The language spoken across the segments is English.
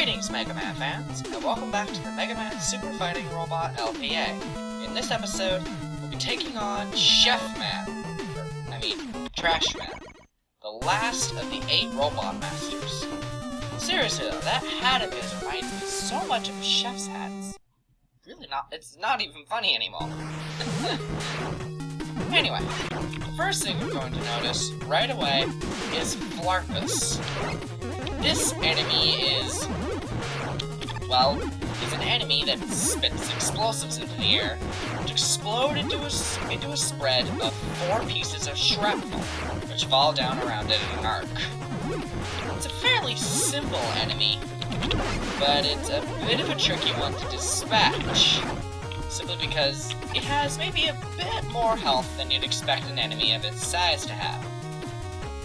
Greetings, Mega Man fans, and welcome back to the Mega Man Super Fighting Robot LPA. In this episode, we'll be taking on Chef Man, Trash Man, the last of the 8 Robot Masters. Seriously though, that hat of his reminds me so much of a chef's hat. It's not even funny anymore. Anyway, the first thing we're going to notice right away is Flarkus. This enemy is an enemy that spits explosives into the air, which explode into a spread of 4 pieces of shrapnel, which fall down around it in an arc. It's a fairly simple enemy, but it's a bit of a tricky one to dispatch, simply because it has maybe a bit more health than you'd expect an enemy of its size to have.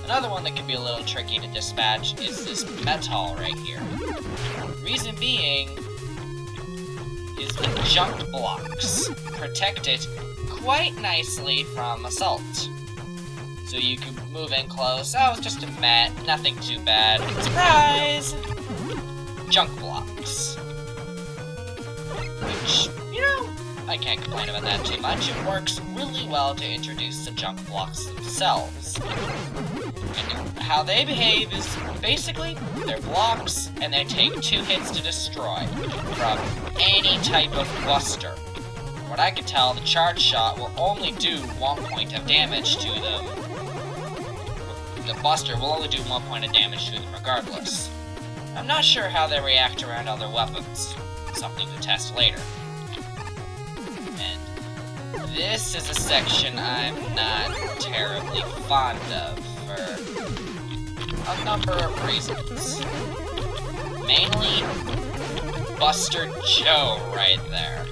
Another one that can be a little tricky to dispatch is this metal right here. Reason being is the junk blocks protect it quite nicely from assault. So you can move in close. Oh, it's just a mat, nothing too bad. Surprise! Junk blocks. Which, I can't complain about that too much. It works really well to introduce the junk blocks themselves. And how they behave is basically they're blocks and they take 2 hits to destroy from any type of buster. From what I can tell, the charge shot will only do 1 point of damage to them. The buster will only do 1 point of damage to them regardless. I'm not sure how they react around other weapons. Something to test later. And this is a section I'm not terribly fond of for a number of reasons. Mainly, Buster Joe right there.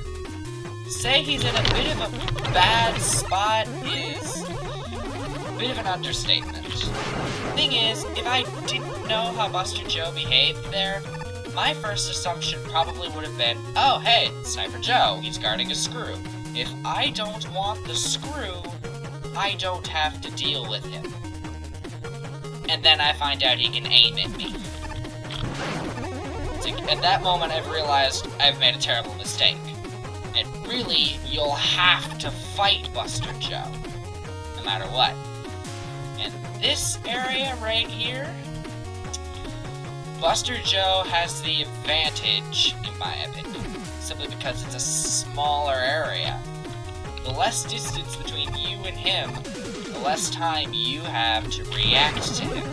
To say he's in a bit of a bad spot is a bit of an understatement. Thing is, if I didn't know how Buster Joe behaved there, my first assumption probably would have been, oh hey, Sniper Joe, he's guarding a screw. If I don't want the screw, I don't have to deal with him. And then I find out he can aim at me. At that moment I've realized I've made a terrible mistake. And really, you'll have to fight Buster Joe, no matter what. And this area right here, Buster Joe has the advantage, in my opinion, simply because it's a smaller area. The less distance between you and him, the less time you have to react to him.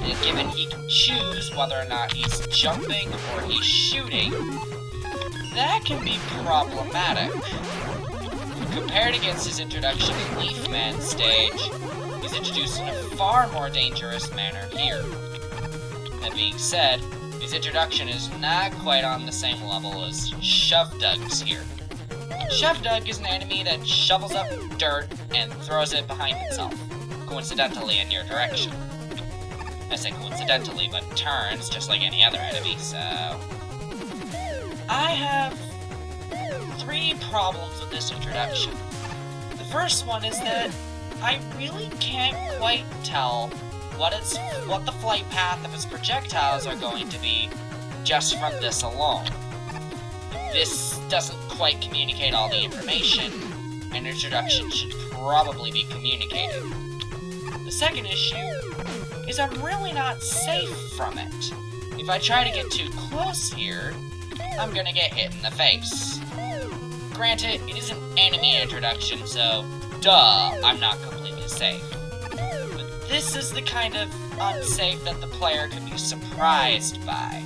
And given he can choose whether or not he's jumping or he's shooting, that can be problematic. Compared against his introduction in Leaf Man stage, he's introduced in a far more dangerous manner here. That being said, his introduction is not quite on the same level as Shove Dug's here. Shove Dug is an enemy that shovels up dirt and throws it behind itself, coincidentally in your direction. I say coincidentally, but turns just like any other enemy, so... I have 3 problems with this introduction. The first one is that I really can't quite tell what the flight path of its projectiles are going to be just from this alone. This doesn't quite communicate all the information, and introduction should probably be communicated. The second issue is I'm really not safe from it. If I try to get too close here, I'm gonna get hit in the face. Granted, it is an enemy introduction, so duh, I'm not completely safe. But this is the kind of unsafe that the player could be surprised by,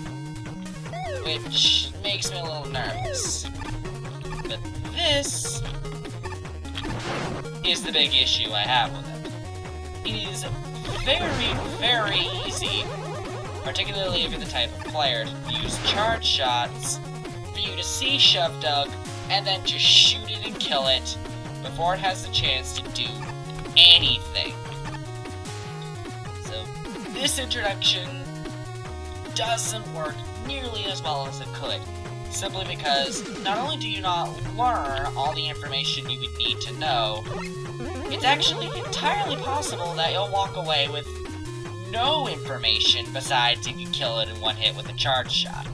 which makes me a little nervous. But this is the big issue I have with it. It is very, very easy, particularly if you're the type of player to use charge shots, for you to see Shove Dug and then just shoot it and kill it before it has the chance to do anything. So this introduction doesn't work nearly as well as it could, simply because not only do you not learn all the information you would need to know, it's actually entirely possible that you'll walk away with no information besides if you kill it in one hit with a charge shot.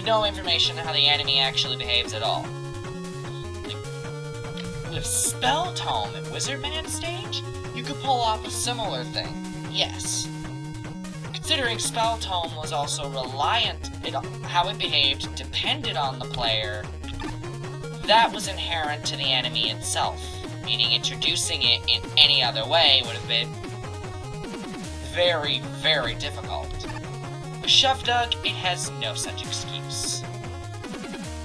No information on how the enemy actually behaves at all. With Spell Tome at Wizardman stage, you could pull off a similar thing, yes. Considering Spell Tome was also reliant on how it behaved, depended on the player, that was inherent to the enemy itself, meaning introducing it in any other way would have been very, very difficult. With Shove Dug, it has no such excuse.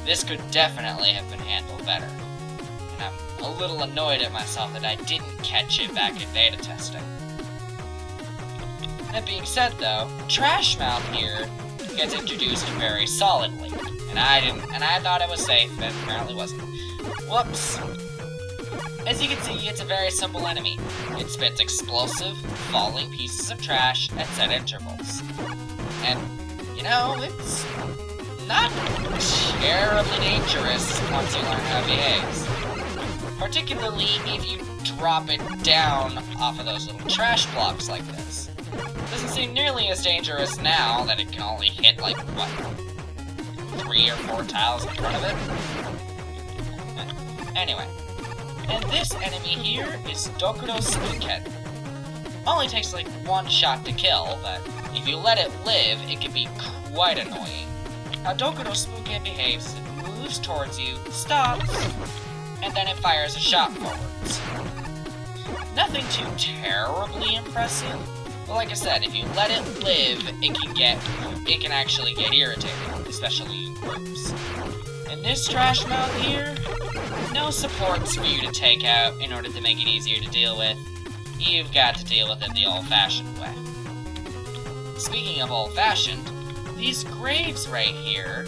This could definitely have been handled better, and I'm a little annoyed at myself that I didn't catch it back in beta testing. That being said though, Trash Mouth here gets introduced very solidly, and I thought it was safe, but apparently wasn't. Whoops. As you can see, it's a very simple enemy. It spits explosive, falling pieces of trash at set intervals. And, you know, it's not terribly dangerous once you learn how it behaves. Particularly if you drop it down off of those little trash blocks like this. Doesn't seem nearly as dangerous now that it can only hit, like, what, 3 or 4 tiles in front of it? Anyway. And this enemy here is Dokuro Spooken. Only takes like 1 shot to kill, but if you let it live, it can be quite annoying. How Dokuro Spooken behaves is it moves towards you, stops, and then it fires a shot forwards. Nothing too terribly impressive, but like I said, if you let it live, it can actually get irritating, especially in groups. And this Trash Mouth here, no supports for you to take out in order to make it easier to deal with. You've got to deal with it the old-fashioned way. Speaking of old-fashioned, these graves right here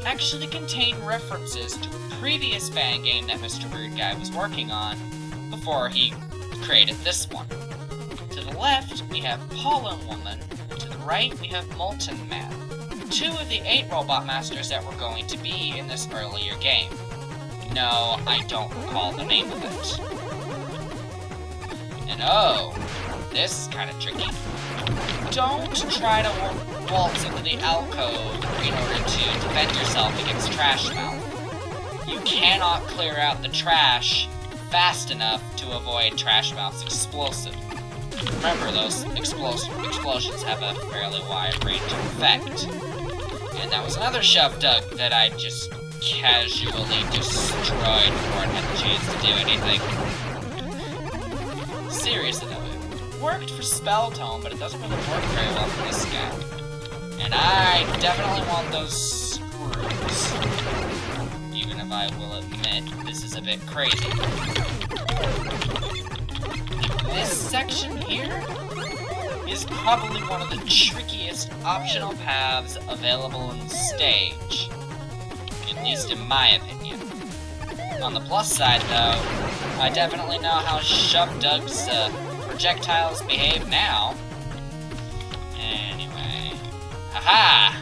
actually contain references to a previous fan game that Mr. Weird Guy was working on before he created this one. To the left, we have Pollen Woman, and to the right, we have Molten Man, 2 of the 8 Robot Masters that were going to be in this earlier game. No, I don't recall the name of it. And oh, this is kind of tricky. Don't try to waltz into the alcove in order to defend yourself against Trash Mouth. You cannot clear out the trash fast enough to avoid Trash Mouth's explosive. Remember, those explosions have a fairly wide range of effect. And that was another Shove Dug that I just casually destroyed before it had the chance to do anything. Seriously though, it worked for Spell Tome, but it doesn't really work very well for this guy. And I definitely want those screws. Even if I will admit, this is a bit crazy. This section here is probably one of the trickiest optional paths available in the stage. At least in my opinion. On the plus side, though, I definitely know how Shove Dug's projectiles behave now. Anyway. Haha!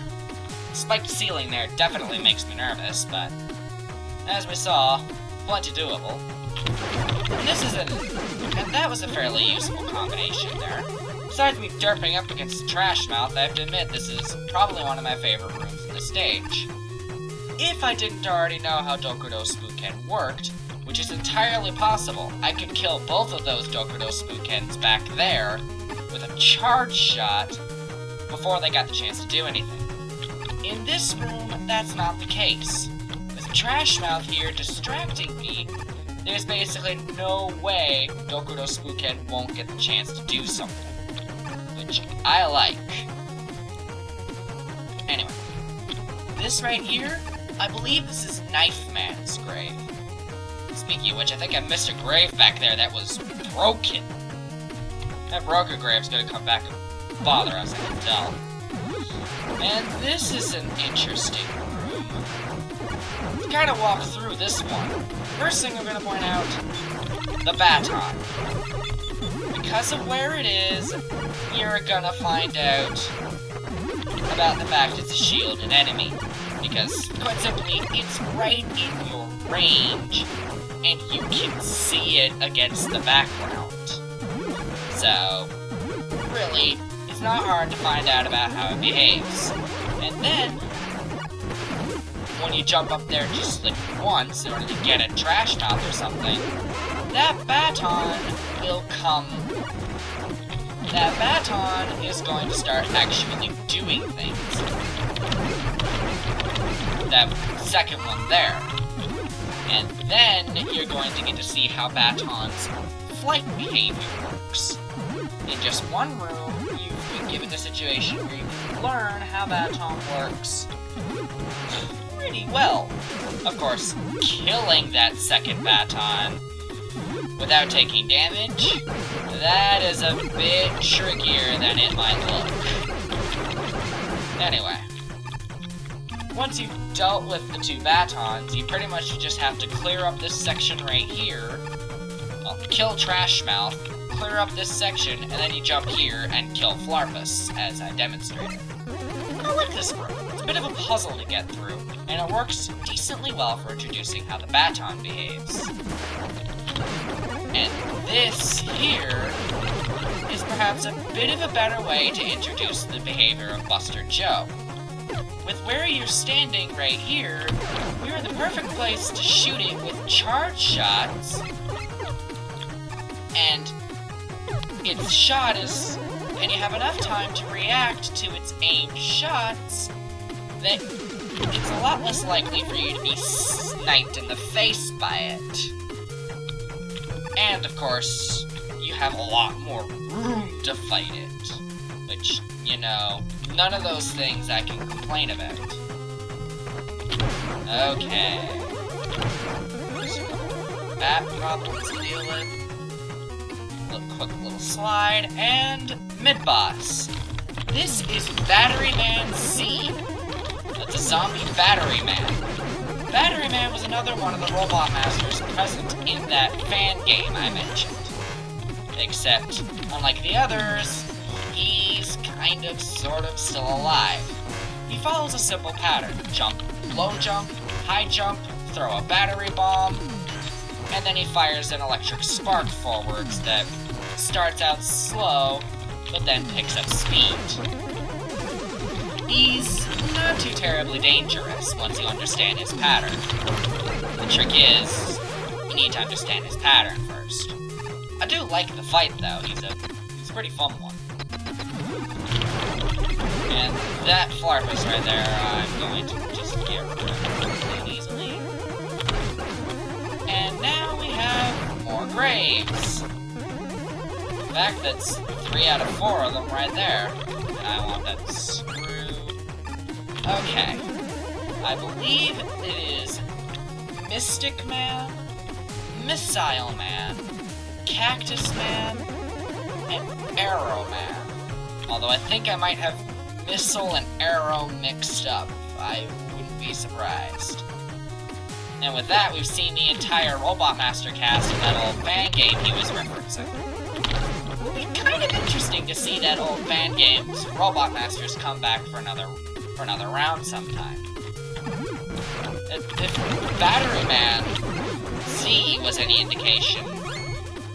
Spiked ceiling there definitely makes me nervous, but as we saw, plenty doable. And that was a fairly useful combination there. Besides me derping up against Trash Mouth, I have to admit this is probably one of my favorite rooms in the stage. If I didn't already know how Dokuro Spooken worked, which is entirely possible, I could kill both of those Dokuro Spookens back there with a charge shot before they got the chance to do anything. In this room, that's not the case. With Trash Mouth here distracting me, there's basically no way Dokuro Spooken won't get the chance to do something. Which I like. Anyway. This right here, I believe this is Knife Man's grave. Speaking of which, I think I missed a grave back there that was broken. That broken grave's gonna come back and bother us, I can tell. And this is an interesting room. Let's kind of walk through this one. First thing I'm gonna point out, the baton. Because of where it is, you're gonna find out about the fact it's a shielded enemy. Because, quite simply, it's right in your range, and you can see it against the background. So, really, it's not hard to find out about how it behaves. And then, when you jump up there just like once in order to get a trash mouth or something, that baton will come. That baton is going to start actually doing things. That second one there. And then you're going to get to see how baton's flight behavior works. In just one room, you've been given a situation where you can learn how baton works pretty well. Of course, killing that second baton without taking damage, that is a bit trickier than it might look. Anyway, once you've dealt with the two batons, you pretty much just have to clear up this section right here. Well, kill Trash Mouth, clear up this section, and then you jump here and kill Flarpus, as I demonstrated. I like this room. It's a bit of a puzzle to get through, and it works decently well for introducing how the baton behaves. And this here is perhaps a bit of a better way to introduce the behavior of Buster Joe. With where you're standing right here, you're in the perfect place to shoot it with charge shots, and its shot is, and you have enough time to react to its aimed shots, that it's a lot less likely for you to be sniped in the face by it. And, of course, you have a lot more room to fight it. Which, you know, none of those things I can complain about. Okay. Just a couple bat problems to deal with. Quick little slide, and midboss. This is Battery Man Z. That's a zombie Battery Man. Battery Man was another one of the Robot Masters present in that fan game I mentioned. Except, unlike the others, he's kind of, sort of still alive. He follows a simple pattern. Jump, low jump, high jump, throw a battery bomb, and then he fires an electric spark forwards that starts out slow, but then picks up speed. He's not too terribly dangerous once you understand his pattern. The trick is, you need to understand his pattern first. I do like the fight though, he's a pretty fun one. And that Flarpus right there, I'm going to just get rid of really easily. And now we have more graves. In fact, that's 3 out of 4 of them right there. And I want that screw. Okay. I believe it is Mystic Man, Missile Man, Cactus Man, and Arrow Man. Although I think I might have Missile and Arrow mixed up. I wouldn't be surprised. And with that, we've seen the entire Robot Master cast in that old fan game he was referencing. It'll be kind of interesting to see that old fan game's Robot Masters come back for another round sometime. If Battery Man Z was any indication,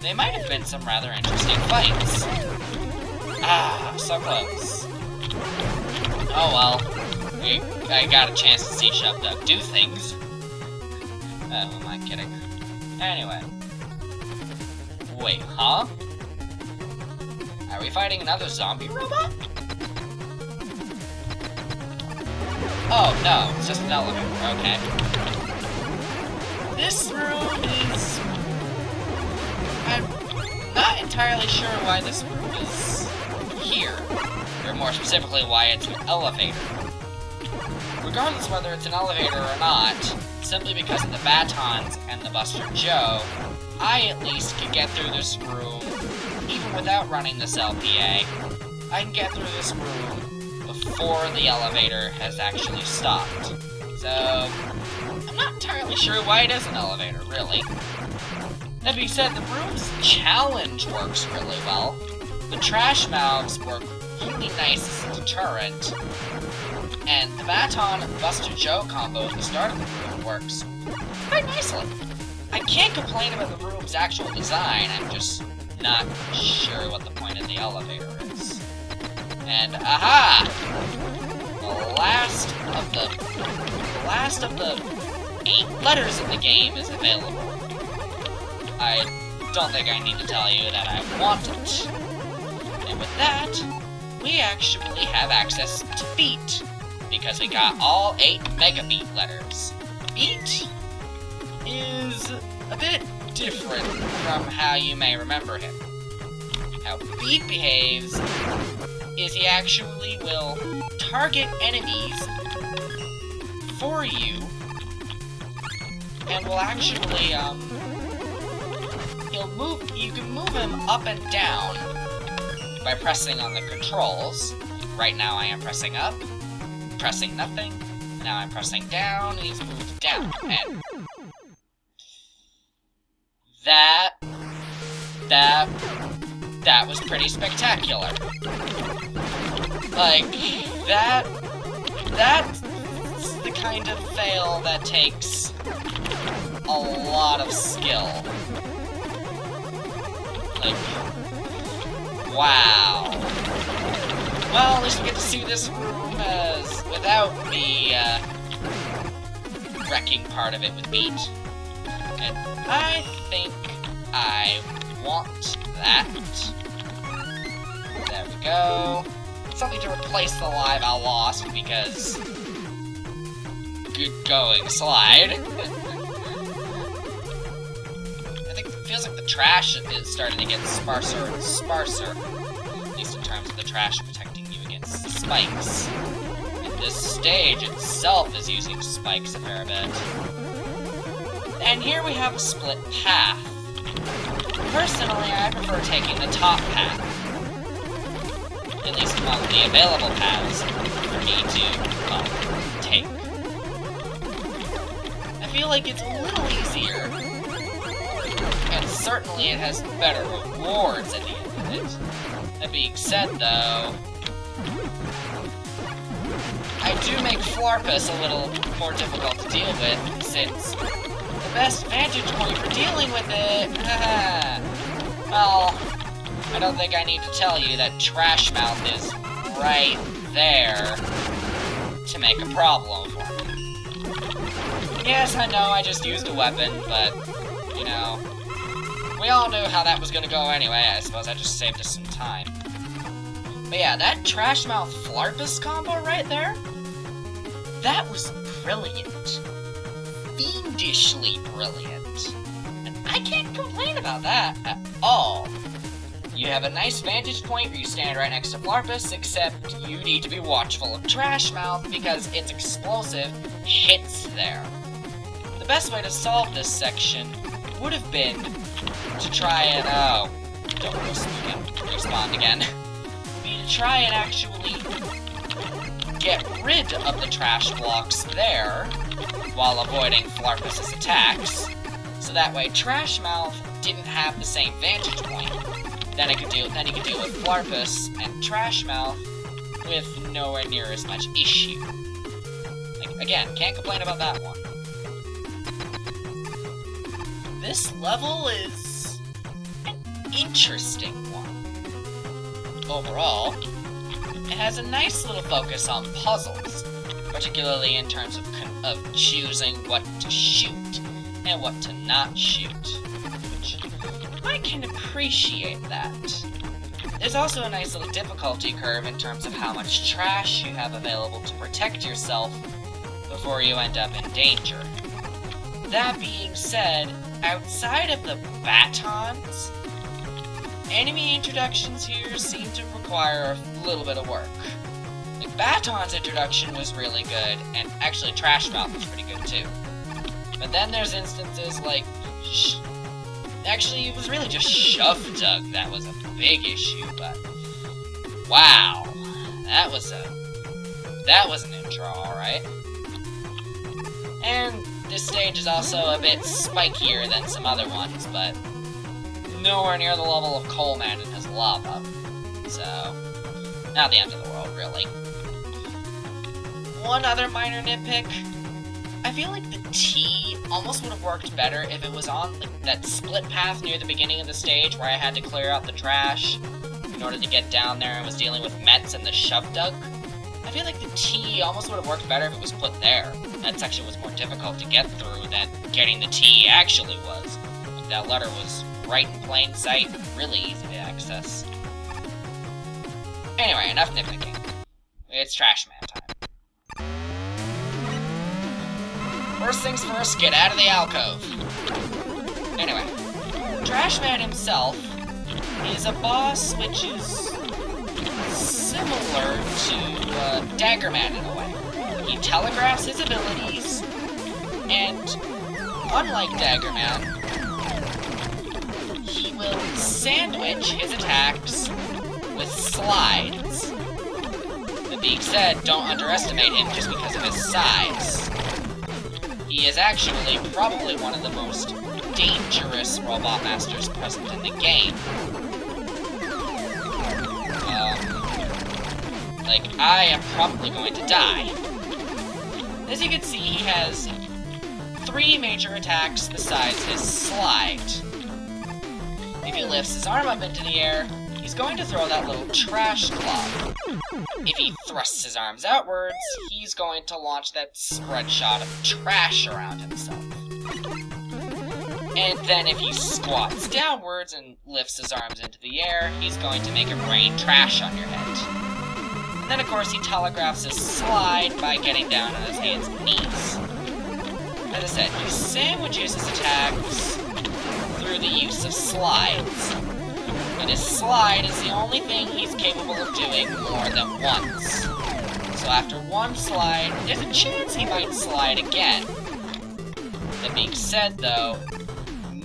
they might have been some rather interesting fights. Ah, so close. Oh well, I got a chance to see Shove Duck do things. Who am I kidding? Anyway. Wait, huh? Are we fighting another zombie robot? Oh, no, it's just an elevator, okay. This room is... I'm not entirely sure why this room is here. Or more specifically, why it's an elevator. Regardless whether it's an elevator or not, simply because of the batons and the Buster Joe, I at least can get through this room, even without running this LPA. I can get through this room before the elevator has actually stopped. So, I'm not entirely sure why it is an elevator, really. That being said, the room's challenge works really well. The trash mouths work really nice as a deterrent, and the Baton and Buster Joe combo at the start of the room works quite nicely. I can't complain about the room's actual design, I'm just not sure what the point of the elevator is. And aha! The last of the 8 letters in the game is available. I don't think I need to tell you that I want it. And with that, we actually have access to beat, because we got all 8 Mega Beat letters. Beat is a bit different from how you may remember him. How Beat behaves is he actually will target enemies for you, and will actually, you can move him up and down by pressing on the controls. Right now I am pressing up, pressing nothing, now I'm pressing down, and he's moved down, and that was pretty spectacular. Like, that's the kind of fail that takes a lot of skill. Like, wow. Well, at least we get to see this room as without the wrecking part of it with Beat. And I think I want that. There we go. Something to replace the live I lost, because good going, slide. I think it feels like the trash is starting to get sparser and sparser, at least in terms of the trash protecting you against the spikes. And this stage itself is using spikes a fair bit. And here we have a split path. Personally, I prefer taking the top path, at least among the available paths for me to, take. I feel like it's a little easier, and certainly it has better rewards at the end of it. That being said, though, I do make Flarpus a little more difficult to deal with, since the best vantage point for dealing with it, well, I don't think I need to tell you that Trash Mouth is right there to make a problem for me. Yes, I know I just used a weapon, but, you know, we all knew how that was gonna go anyway. I suppose I just saved us some time. But yeah, that Trash Mouth Flarpus combo right there, that was brilliant. Fiendishly brilliant. And I can't complain about that at all. You have a nice vantage point where you stand right next to Flarpus, except you need to be watchful of Trash Mouth because its explosive hits there. The best way to solve this section would have been to try and, oh, don't respawn again. Be to try and actually get rid of the trash blocks there while avoiding Flarpus's attacks, so that way Trash Mouth didn't have the same vantage point. Then he could deal with Flarpus and Trash Mouth with nowhere near as much issue. Like, again, can't complain about that one. This level is an interesting one. Overall, it has a nice little focus on puzzles, particularly in terms of choosing what to shoot and what to not shoot. I can appreciate that. There's also a nice little difficulty curve in terms of how much trash you have available to protect yourself before you end up in danger. That being said, outside of the batons, enemy introductions here seem to require a little bit of work. Like, Baton's introduction was really good, and actually Trash Mouth was pretty good too. But then there's instances like actually, it was really just Shove Dug that was a big issue, but wow, that was an intro, alright. And this stage is also a bit spikier than some other ones, but nowhere near the level of Coleman and his lava. So, not the end of the world, really. One other minor nitpick. I feel like the T almost would have worked better if it was on like, that split path near the beginning of the stage where I had to clear out the trash. in order to get down there and was dealing with Mets and the shove dug. I feel like the T almost would have worked better if it was put there. That section was more difficult to get through than getting the T actually was. Like, that letter was right in plain sight, really easy to access. Anyway, enough nitpicking. It's Trash Man time. First things first, get out of the alcove. Anyway, Trash Man himself is a boss which is similar to Dagger Man in a way. He telegraphs his abilities, and unlike Dagger Man, he will sandwich his attacks with slides. That being said, don't underestimate him just because of his size. He is actually probably one of the most dangerous robot masters present in the game. I am probably going to die. As you can see, he has 3 major attacks besides his slide. If he lifts his arm up into the air, he's going to throw that little trash club. If he thrusts his arms outwards, he's going to launch that spread shot of trash around himself. And then if he squats downwards and lifts his arms into the air, he's going to make it rain trash on your head. And then of course he telegraphs his slide by getting down on his hands and knees. As I said, he sandwiches his attacks through the use of slides. And his slide is the only thing he's capable of doing more than once. So after one slide, there's a chance he might slide again. That being said though,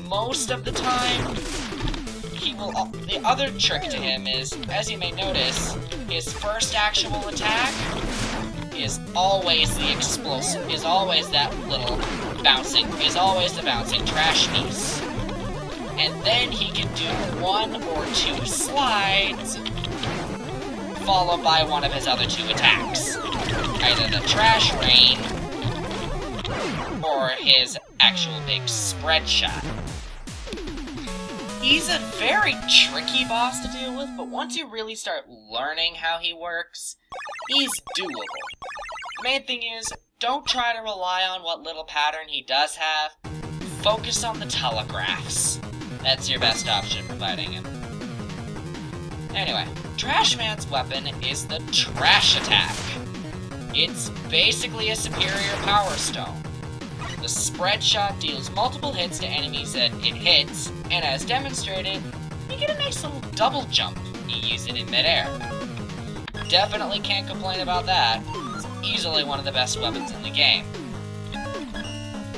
most of the time, the other trick to him is, as you may notice, his first actual attack is always the explosive, is always the bouncing trash piece. And then he can do 1 or 2 slides, followed by one of his other 2 attacks. Either the trash rain, or his actual big spread shot. He's a very tricky boss to deal with, but once you really start learning how he works, he's doable. The main thing is, don't try to rely on what little pattern he does have. Focus on the telegraphs. That's your best option for fighting him. Anyway, Trash Man's weapon is the Trash Attack. It's basically a superior Power Stone. The spread shot deals multiple hits to enemies that it hits, and as demonstrated, you get a nice little double jump when you use it in midair. Definitely can't complain about that. It's easily one of the best weapons in the game.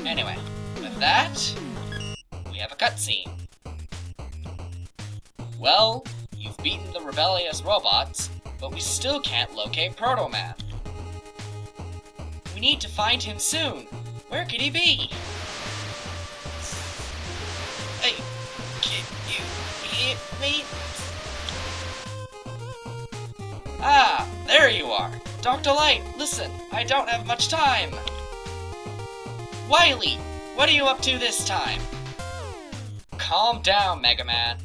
Anyway, with that, we have a cutscene. Well, you've beaten the rebellious robots, but we still can't locate Proto Man. We need to find him soon. Where could he be? Hey, can you hear me? Ah, there you are. Dr. Light, listen, I don't have much time. Wily, what are you up to this time? Calm down, Mega Man.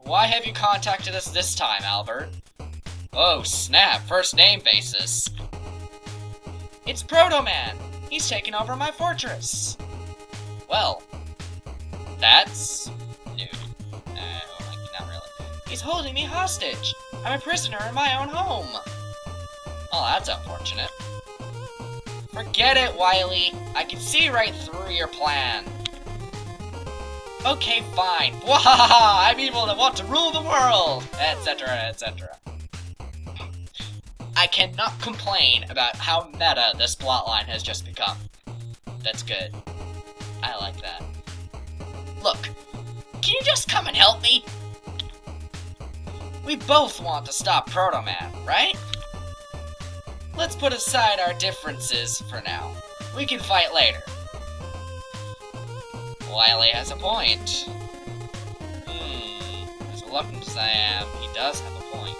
Why have you contacted us this time, Albert? Oh, snap, first name basis. It's Proto Man. He's taken over my fortress. Well, that's new. Not really. He's holding me hostage. I'm a prisoner in my own home. Oh, that's unfortunate. Forget it, Wily. I can see right through your plan. Okay, fine. Wahaha! I'm evil and want to rule the world! Etc., etc. I cannot complain about how meta this plotline has just become. That's good. I like that. Look, can you just come and help me? We both want to stop Proto Man, right? Let's put aside our differences for now. We can fight later. Wily has a point. As reluctant as I am, he does have a point.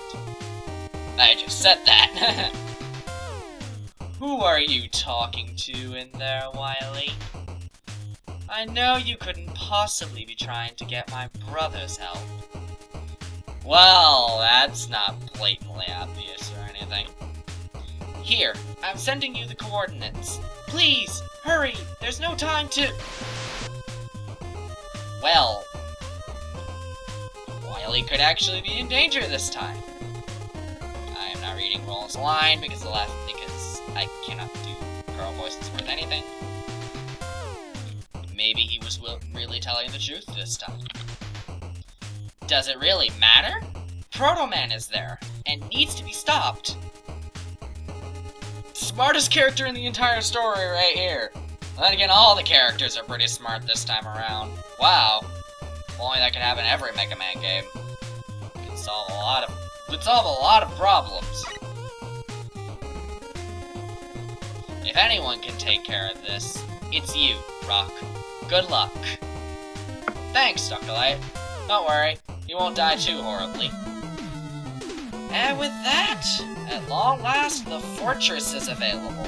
I just said that. Who are you talking to in there, Wily? I know you couldn't possibly be trying to get my brother's help. Well, that's not blatantly obvious or anything. Here, I'm sending you the coordinates. Please, hurry! There's no time to... Well... Wily could actually be in danger this time. I am not reading Roland's line because I cannot do girl voices worth anything. Maybe he was really telling the truth this time. Does it really matter? Proto Man is there, and needs to be stopped. Smartest character in the entire story right here. Then again, all the characters are pretty smart this time around. Wow. If only that could happen in every Mega Man game. It could solve a lot of problems. If anyone can take care of this, it's you, Rock. Good luck. Thanks, Dr. Light. Don't worry, you won't die too horribly. And with that, at long last, the fortress is available.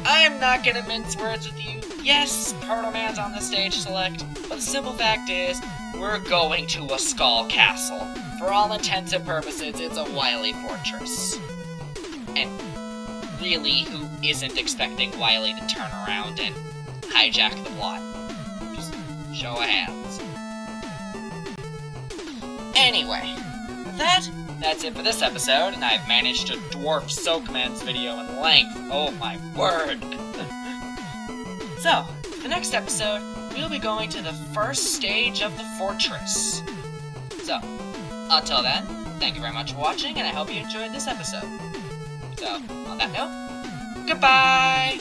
I am not gonna mince words with you. Yes, Proto Man's on the stage select, but the simple fact is, we're going to a Skull Castle. For all intents and purposes, it's a Wily fortress. And really, who isn't expecting Wily to turn around and hijack the plot? Just show of hands. Anyway, with that, that's it for this episode, and I've managed to dwarf Soakman's video in length. Oh my word! So, the next episode, we'll be going to the first stage of the fortress. So, until then, thank you very much for watching, and I hope you enjoyed this episode. So, on that note, goodbye!